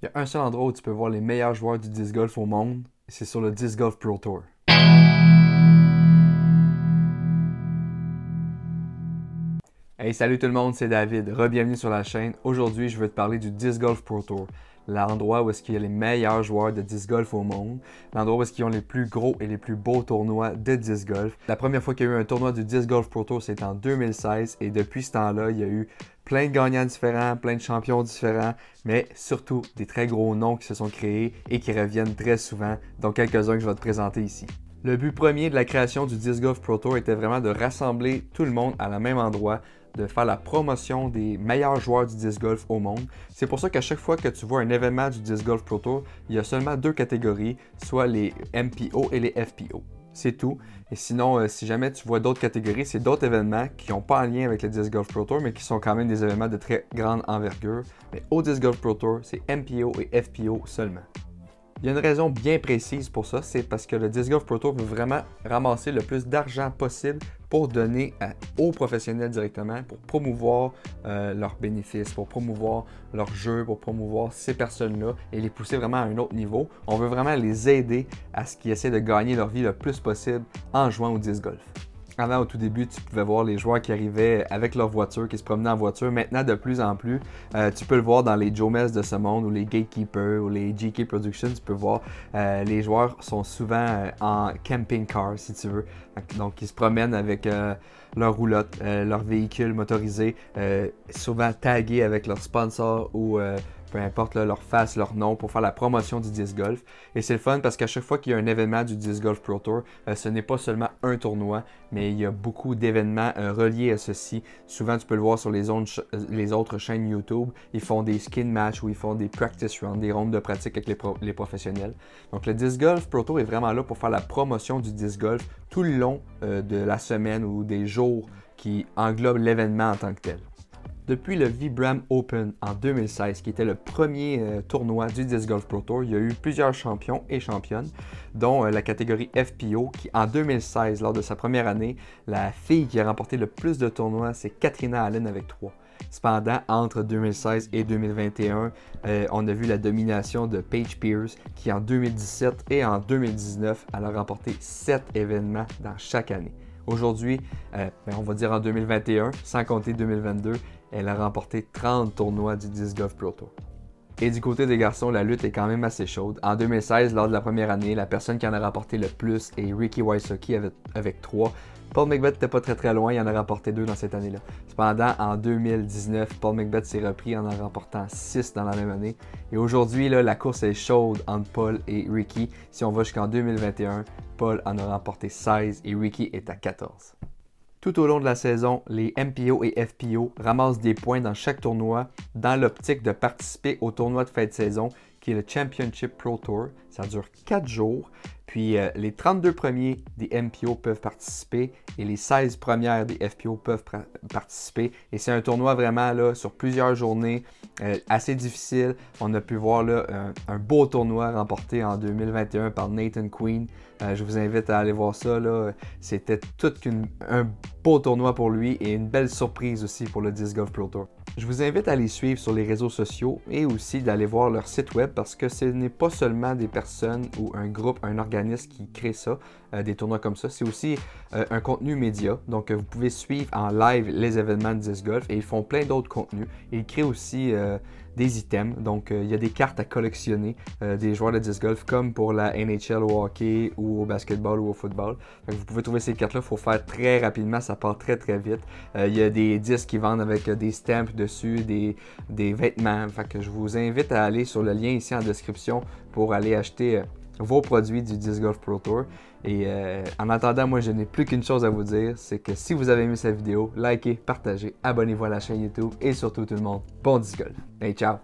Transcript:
Il y a un seul endroit où tu peux voir les meilleurs joueurs du disc golf au monde, et c'est sur le Disc Golf Pro Tour. Hey, salut tout le monde, c'est David. Re-bienvenue sur la chaîne. Aujourd'hui, je veux te parler du Disc Golf Pro Tour, l'endroit où est-ce qu'il y a les meilleurs joueurs de disc golf au monde, l'endroit où est-ce qu'ils ont les plus gros et les plus beaux tournois de disc golf. La première fois qu'il y a eu un tournoi du Disc Golf Pro Tour, c'était en 2016 et depuis ce temps-là, il y a eu plein de gagnants différents, plein de champions différents, mais surtout des très gros noms qui se sont créés et qui reviennent très souvent, dont quelques-uns que je vais te présenter ici. Le but premier de la création du Disc Golf Pro Tour était vraiment de rassembler tout le monde à la même endroit, de faire la promotion des meilleurs joueurs du disc golf au monde. C'est pour ça qu'à chaque fois que tu vois un événement du Disc Golf Pro Tour, il y a seulement deux catégories, soit les MPO et les FPO. C'est tout. Et sinon, si jamais tu vois d'autres catégories, c'est d'autres événements qui n'ont pas un lien avec le Disc Golf Pro Tour, mais qui sont quand même des événements de très grande envergure. Mais au Disc Golf Pro Tour, c'est MPO et FPO seulement. Il y a une raison bien précise pour ça, c'est parce que le Disc Golf Pro Tour veut vraiment ramasser le plus d'argent possible pour donner aux professionnels directement, pour promouvoir leurs bénéfices, pour promouvoir leur jeu, pour promouvoir ces personnes-là et les pousser vraiment à un autre niveau. On veut vraiment les aider à ce qu'ils essaient de gagner leur vie le plus possible en jouant au disc golf. Avant, au tout début, tu pouvais voir les joueurs qui arrivaient avec leur voiture, qui se promenaient en voiture. Maintenant, de plus en plus, tu peux le voir dans les Joe Mess de ce monde ou les Gatekeeper ou les GK Productions. Tu peux voir les joueurs sont souvent en camping car, si tu veux. Donc, ils se promènent avec leur roulotte, leur véhicule motorisé, souvent tagués avec leur sponsor ou peu importe là, leur face, leur nom pour faire la promotion du disc golf. Et c'est le fun parce qu'à chaque fois qu'il y a un événement du Disc Golf Pro Tour, ce n'est pas seulement un tournoi, mais il y a beaucoup d'événements reliés à ceci. Souvent, tu peux le voir sur les autres chaînes YouTube. Ils font des skin match ou ils font des practice rounds, des rondes de pratique avec les professionnels. Donc, le Disc Golf Pro Tour est vraiment là pour faire la promotion du disc golf tout le long de la semaine ou des jours qui englobent l'événement en tant que tel. Depuis le Vibram Open en 2016, qui était le premier tournoi du Disc Golf Pro Tour, il y a eu plusieurs champions et championnes, dont la catégorie FPO, qui en 2016, lors de sa première année, la fille qui a remporté le plus de tournois, c'est Katrina Allen avec 3. Cependant, entre 2016 et 2021, on a vu la domination de Paige Pierce, qui en 2017 et en 2019, elle a remporté 7 événements dans chaque année. Aujourd'hui, on va dire en 2021, sans compter 2022, elle a remporté 30 tournois du Disc Golf Pro Tour. Et du côté des garçons, la lutte est quand même assez chaude. En 2016, lors de la première année, la personne qui en a remporté le plus est Ricky Wysocki avec 3. Paul McBeth n'était pas très loin, il en a remporté 2 dans cette année-là. Cependant, en 2019, Paul McBeth s'est repris en remportant 6 dans la même année. Et aujourd'hui, la course est chaude entre Paul et Ricky. Si on va jusqu'en 2021, Paul en a remporté 16 et Ricky est à 14. Tout au long de la saison, les MPO et FPO ramassent des points dans chaque tournoi dans l'optique de participer au tournoi de fin de saison qui est le Championship Pro Tour. Ça dure 4 jours. Puis les 32 premiers des MPO peuvent participer et les 16 premières des FPO peuvent participer. Et c'est un tournoi vraiment là, sur plusieurs journées, assez difficile. On a pu voir là, un beau tournoi remporté en 2021 par Nathan Queen. Je vous invite à aller voir ça. C'était tout un beau tournoi pour lui et une belle surprise aussi pour le Disc Golf Pro Tour. Je vous invite à les suivre sur les réseaux sociaux et aussi d'aller voir leur site web parce que ce n'est pas seulement des personnes ou un groupe, un organisme qui crée ça, des tournois comme ça. C'est aussi un contenu média. Donc, vous pouvez suivre en live les événements de disc golf et ils font plein d'autres contenus. Et ils créent aussi des items. Donc, il y a des cartes à collectionner des joueurs de disc golf comme pour la NHL au hockey ou au basketball ou au football. Donc, vous pouvez trouver ces cartes-là. Il faut faire très rapidement. Ça part très vite. Il y a des disques qui vendent avec des stamps dessus, des vêtements. Fait que je vous invite à aller sur le lien ici en description pour aller acheter vos produits du Disc Golf Pro Tour. Et en attendant, moi, je n'ai plus qu'une chose à vous dire, c'est que si vous avez aimé cette vidéo, likez, partagez, abonnez-vous à la chaîne YouTube et surtout tout le monde, bon disc golf. Hey, ciao!